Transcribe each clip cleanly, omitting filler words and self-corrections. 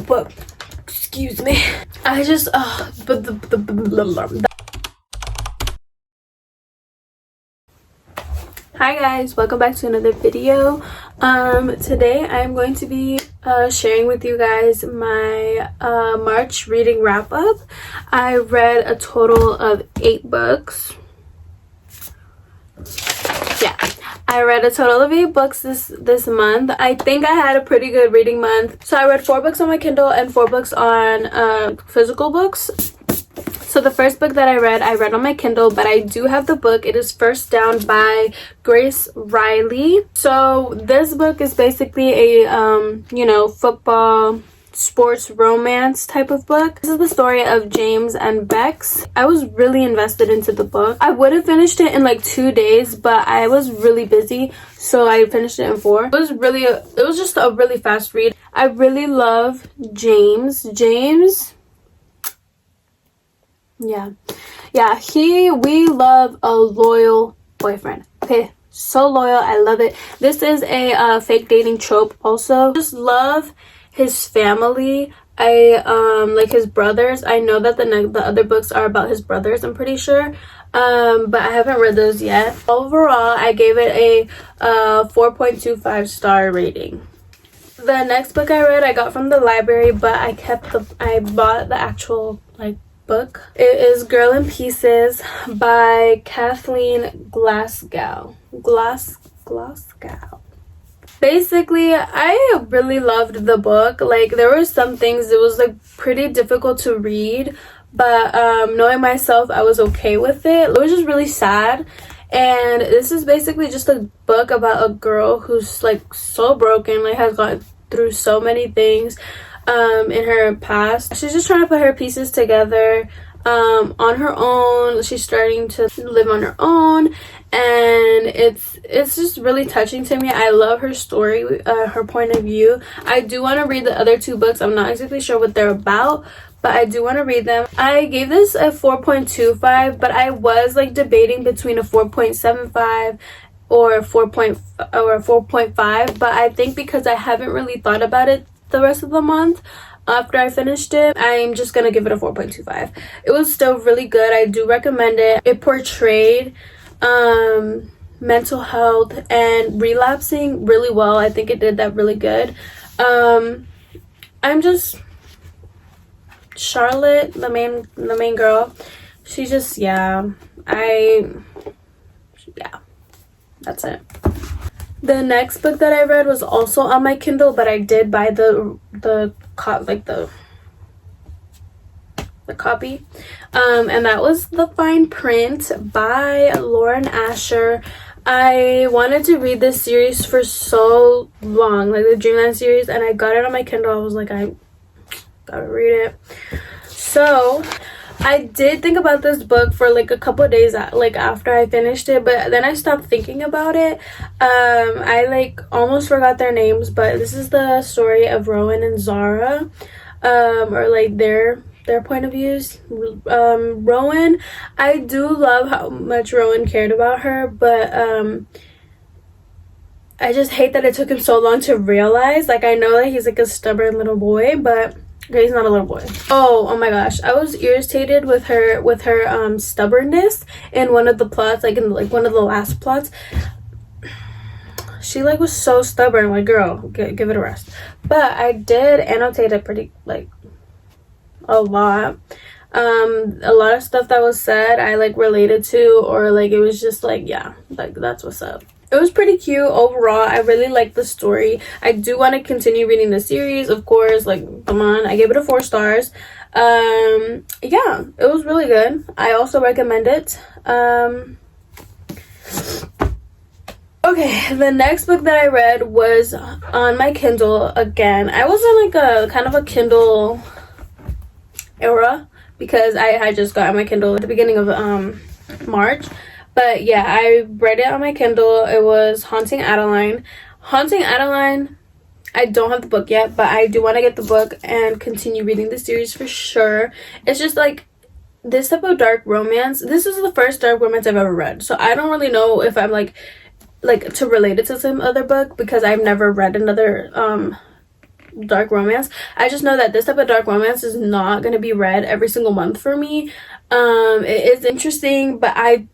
But excuse me, I just but the Hi guys, welcome back to another video. Today I'm going to be sharing with you guys my March reading wrap up. I read a total of 8 books. Yeah, I read a total of 8 books this month. I think I had a pretty good reading month. So I read 4 books on my Kindle and 4 books on physical books. So the first book that I read on my Kindle, but I do have the book. It is First Down by Grace Riley. So this book is basically a football sports romance type of book. This is the story of James and Bex. I was really invested into the book. I would have finished it in like 2 days, but I was really busy, so I finished it in 4. It was just a really fast read. I really love James. Yeah, we love a loyal boyfriend. Okay, so loyal. I love it. This is a fake dating trope also. Just love his family. I like his brothers. I know that the other books are about his brothers, I'm pretty sure, but I haven't read those yet. Overall, I gave it a 4.25 star rating. The next book I read I got from the library, but I bought the actual book. It is Girl in Pieces by Kathleen Glasgow. Basically, I really loved the book. Like, there were some things it was pretty difficult to read, but knowing myself, I was okay with it. It was just really sad. And this is basically just a book about a girl who's so broken, has gone through so many things in her past. She's just trying to put her pieces together on her own. She's starting to live on her own, and it's just really touching to me. I love her story, her point of view. I do want to read the other 2 books. I'm not exactly sure what they're about, but I do want to read them. I gave this a 4.25, but I was debating between a 4.75 or 4.5, but I think because I haven't really thought about it the rest of the month after I finished it, I'm just gonna give it a 4.25. It was still really good. I do recommend it. It portrayed mental health and relapsing really well. I think it did that really good. I'm just Charlotte, the main girl. She just that's it. The next book that I read was also on my Kindle, but I did buy the copy, and that was The Fine Print by Lauren Asher. I wanted to read this series for so long, the Dreamland series, and I got it on my Kindle. I was like, I gotta read it. So I did think about this book for a couple of days after I finished it, but then I stopped thinking about it. I almost forgot their names, but this is the story of Rowan and Zara, or their point of views. Rowan, I do love how much Rowan cared about her, but I just hate that it took him so long to realize. I know that he's a stubborn little boy, but he's not a little boy. Oh my gosh, I was irritated with her stubbornness in one of the plots, in one of the last plots. She was so stubborn. Girl, give it a rest. But I did annotate it pretty a lot. A lot of stuff that was said I related to, or it was just that's what's up. It was pretty cute overall. I really liked the story. I do want to continue reading the series, of course. Come on. I gave it a 4 stars. Yeah, it was really good. I also recommend it. Okay, the next book that I read was on my Kindle again. I was in a kind of a Kindle era because I had just gotten my Kindle at the beginning of March. But yeah, I read it on my Kindle. It was Haunting Adeline. Haunting Adeline, I don't have the book yet, but I do want to get the book and continue reading the series for sure. It's just this type of dark romance. This is the first dark romance I've ever read, so I don't really know if I'm to relate it to some other book because I've never read another dark romance. I just know that this type of dark romance is not going to be read every single month for me. It is interesting, but I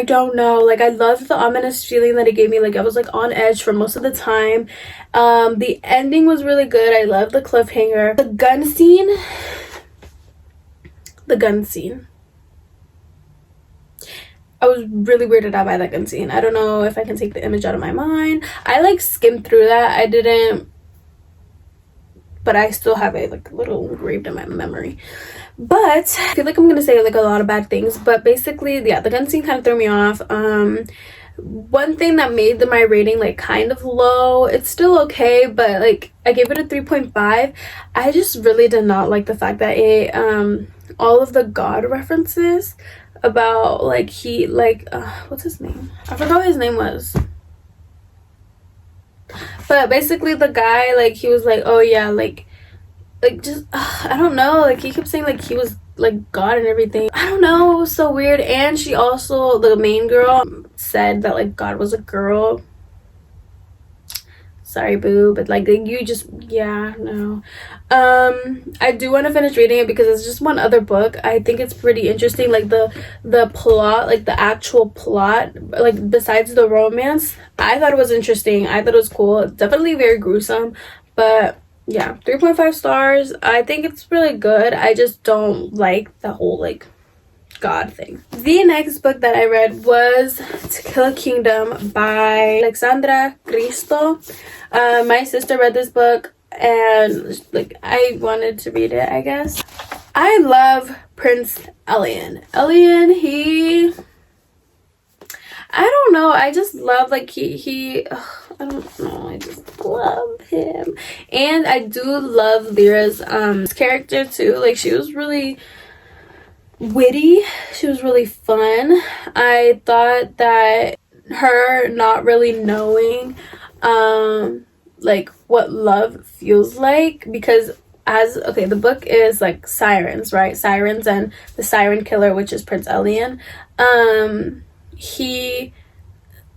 don't know, like I loved the ominous feeling that it gave me. Like I was like on edge for most of the time. The ending was really good. I love the cliffhanger. The gun scene, I was really weirded out by that gun scene. I don't know if I can take the image out of my mind. I like skimmed through that. I didn't, but I still have it like a little engraved in my memory. But I feel like I'm gonna say like a lot of bad things, but basically, yeah, the gun scene kind of threw me off. One thing that made my rating like kind of low, it's still okay, but like I gave it a 3.5. I just really did not like the fact that it all of the God references about like he like what's his name, I forgot what his name was, but basically the guy, like he was like, oh yeah, like just I don't know, like he kept saying like he was like God and everything. I don't know, it was so weird. And she also, the main girl, said that like God was a girl. Sorry boo, but like you just, yeah, no. I do want to finish reading it because it's just one other book. I think it's pretty interesting, like the plot, like the actual plot, like besides the romance. I thought it was interesting. I thought it was cool. It's definitely very gruesome, but yeah, 3.5 stars. I think it's really good. I just don't like the whole like God thing. The next book that I read was To Kill a Kingdom by Alexandra Cristo. My sister read this book and like I wanted to read it, I guess. I love Prince Elian. I don't know, I just love like he I don't know, I just love him. And I do love Lyra's character too. Like she was really witty, she was really fun. I thought that her not really knowing like what love feels like, because the book is like sirens, right? Sirens and the siren killer, which is Prince Elian. He,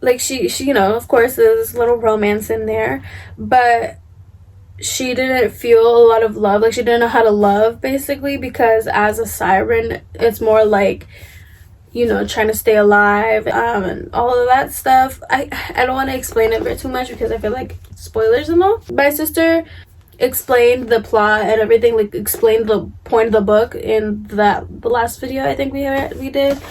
like she you know, of course there's a little romance in there, but she didn't feel a lot of love. Like she didn't know how to love, basically, because as a siren it's more like, you know, trying to stay alive, and all of that stuff. I don't want to explain it very too much because I feel like spoilers and all. My sister explained the plot and everything, like explained the point of the book in the last video I think we did.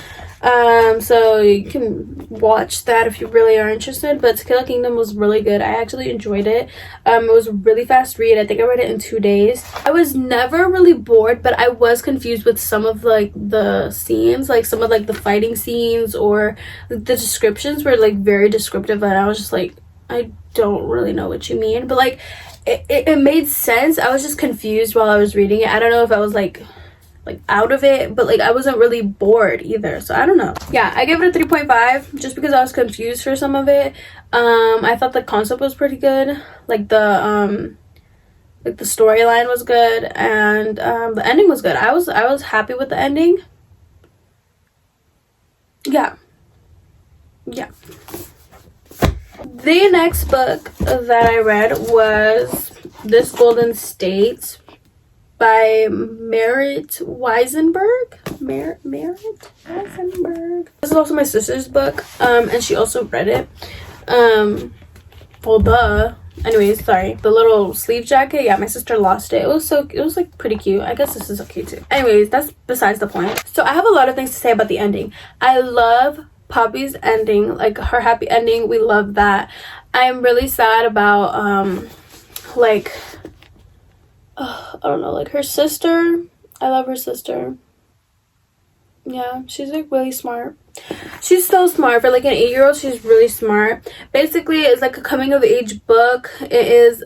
So you can watch that if you really are interested. But To Kill a Kingdom was really good. I actually enjoyed it. It was a really fast read. I think I read it in 2 days. I was never really bored, but I was confused with some of like the scenes, like some of like the fighting scenes, or the descriptions were like very descriptive, and I was just like, I don't really know what you mean, but like it made sense. I was just confused while I was reading it. I don't know if I was like out of it, but like I wasn't really bored either, so I don't know. Yeah, I gave it a 3.5 just because I was confused for some of it. I thought the concept was pretty good, like the storyline was good, and the ending was good. I was happy with the ending. Yeah. The next book that I read was This Golden State by Merritt Weisenberg. This is also my sister's book, and she also read it. Anyways, sorry. The little sleeve jacket, yeah, my sister lost it. It was like pretty cute. I guess this is okay too. Anyways, that's besides the point. So I have a lot of things to say about the ending. I love Poppy's ending, like her happy ending. We love that. I'm really sad about I don't know, like her sister. I love her sister. Yeah, she's like really smart. She's so smart for like an 8-year-old. She's really smart. Basically, it's like a coming of age book. It is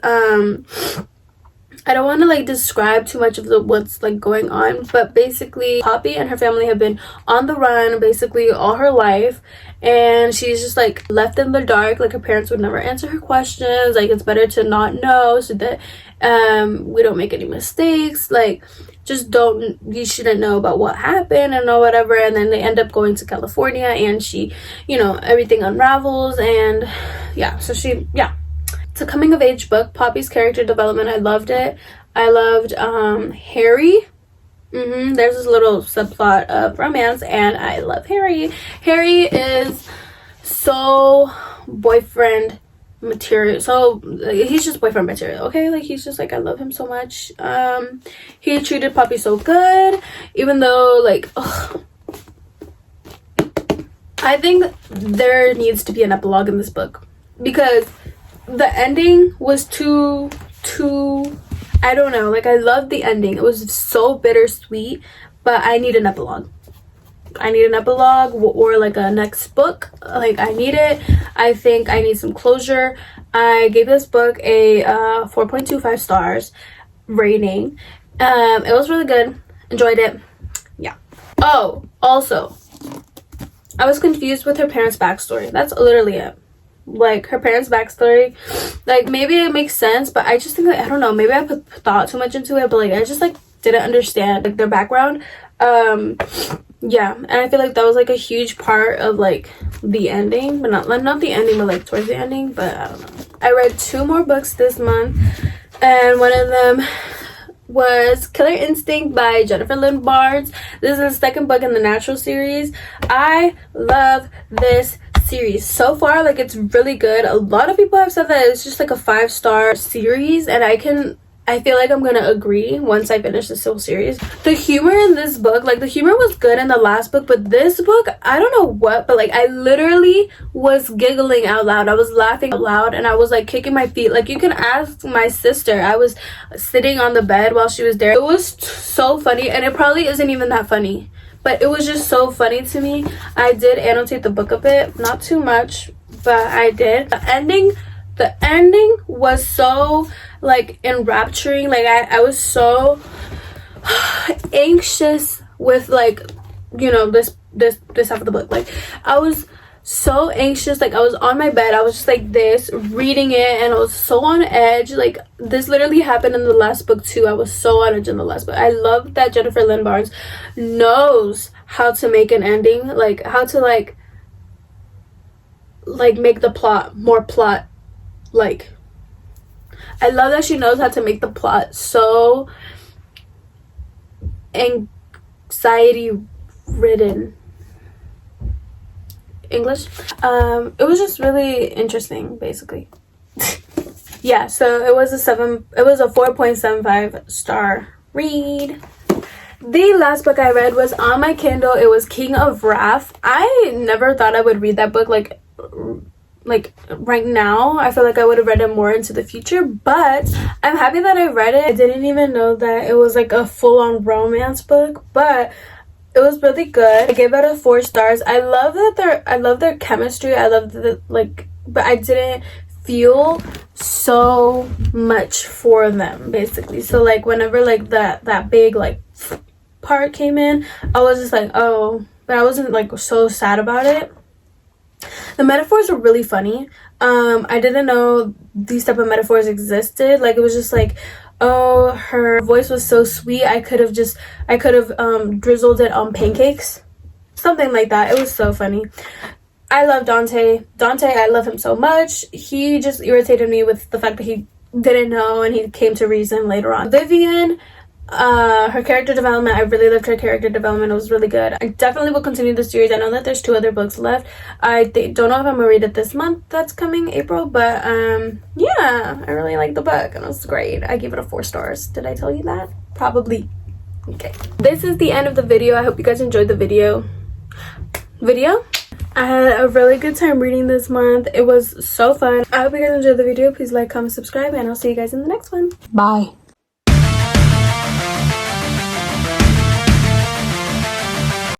I don't want to like describe too much of what's like going on, but basically Poppy and her family have been on the run basically all her life, and she's just like left in the dark. Like her parents would never answer her questions. Like it's better to not know so that we don't make any mistakes. Like you shouldn't know about what happened and all whatever. And then they end up going to California, and she, you know, everything unravels, and yeah, so to It's a coming of age book. Poppy's character development, I loved it. I loved Harry. There's this little subplot of romance, and I love Harry. Harry is so boyfriend material. So he's just boyfriend material, okay? Like, he's just like, I love him so much. He treated Poppy so good, even though, like, ugh. I think there needs to be an epilogue in this book, because the ending was too I don't know, like, I loved the ending. It was so bittersweet, but I need an epilogue. I need an epilogue or like a next book. Like, I need it. I think I need some closure. I gave this book a 4.25 stars rating. It was really good. Enjoyed it. Yeah. Oh, also, I was confused with her parents' backstory. That's literally it. Like, her parents' backstory, like, maybe it makes sense, but I just think, like, I don't know, maybe I put thought too much into it, but like, I just like didn't understand like their background. Yeah, and I feel like that was like a huge part of like the ending, but not the ending, but like towards the ending. But I don't know. I read 2 more books this month, and one of them was Killer Instinct by Jennifer Lynn Barnes. This is the 2nd book in the Natural series. I love this series so far. Like, it's really good. A lot of people have said that it's just like a 5-star series, and I feel like I'm gonna agree once I finish this whole series. The humor in this book, like, the humor was good in the last book, but this book, I don't know what, but like, I literally was giggling out loud. I was laughing out loud, and I was like kicking my feet. Like, you can ask my sister. I was sitting on the bed while she was there. It was so funny, and it probably isn't even that funny, but it was just so funny to me. I did annotate the book a bit, not too much, but I did. The ending was so like enrapturing. Like, I was so anxious with, like, you know, this half of the book. Like, I was so anxious. Like, I was on my bed, I was just like this reading it, and I was so on edge. Like, this literally happened in the last book too. I was so on edge in the last book. I love that Jennifer Lynn Barnes knows how to make an ending, like how to like make the plot more plot. Like, I love that she knows how to make the plot so anxiety ridden. English. It was just really interesting, basically. Yeah, so it was a 4.75 star read. The last book I read was on my Kindle. It was King of Wrath. I never thought I would read that book like right now. I feel like I would have read it more into the future, but I'm happy that I read it. I didn't even know that it was like a full-on romance book, but it was really good. I gave it a 4 stars. I love their chemistry. I love but I didn't feel so much for them, basically. So like, whenever like that big like part came in, I was just like, oh, but I wasn't like so sad about it. The metaphors were really funny. I didn't know these type of metaphors existed. Like, it was just like, oh, her voice was so sweet, I could have drizzled it on pancakes, something like that. It was so funny. I love Dante. I love him so much. He just irritated me with the fact that he didn't know and he came to reason later on. Vivian, her character development, I really loved her character development. It was really good. I definitely will continue the series. I know that there's 2 other books left. I don't know if I'm gonna read it this month that's coming, April, but yeah, I really liked the book and it was great. I gave it a 4 stars. Did I tell you that? Probably. Okay, this is the end of the video. I hope you guys enjoyed the video. I had a really good time reading this month. It was so fun. I hope you guys enjoyed the video. Please like, comment, subscribe, and I'll see you guys in the next one. Bye.